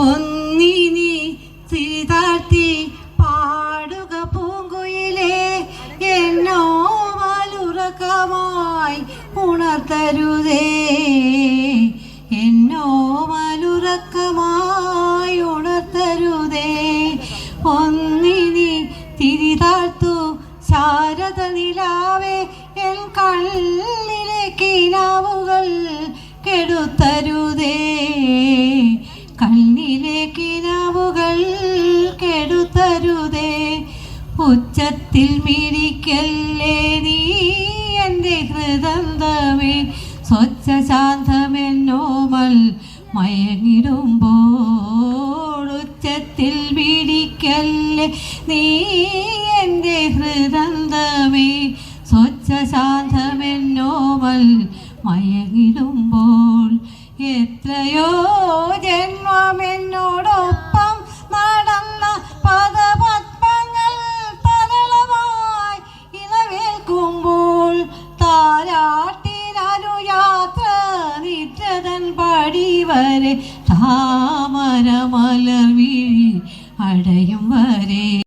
ഒന്നിനി തിരിതാഴ്ത്തി പാടുക പൂങ്കുയിലേ, എന്നോ മലുറക്കമായി ഉണർത്തരുതേ, എന്നോ മലുറക്കമായി ഉണർത്തരുതേ. ഒന്നിനി തിരിതാഴ്ത്തു ശാരദ നിലാവേ, എൻ കണ്ണിലെ കിനാവുകൾ കെടുത്തരുതേ, കണ്ണിലെ കിനാവുകൾ കെടുത്തരുതേ. ഉച്ചത്തിൽ മിഴിക്കല്ലേ നീ എൻ്റെ ഹൃദന്തമേ, സ്വച്ഛ ശാന്തമെന്നോമൽ മയങ്ങിടുമ്പോൾ. ഉച്ചത്തിൽ മിഴിക്കല്ലേ നീ എൻ്റെ ഹൃദന്തമേ, സ്വച്ഛ ശാന്തമെന്നോമൽ മയങ്ങിടുമ്പോൾ. എത്രയോ ജന്മമെന്നോടൊപ്പം നടന്ന പദപത്മങ്ങൾ തരളമായി ഇളവേൽക്കുമ്പോൾ, താരാട്ടിനു യാത്ര നിറ്റതൻ പടി വരെ, താമര മലർ വിഴി അടയും വരെ.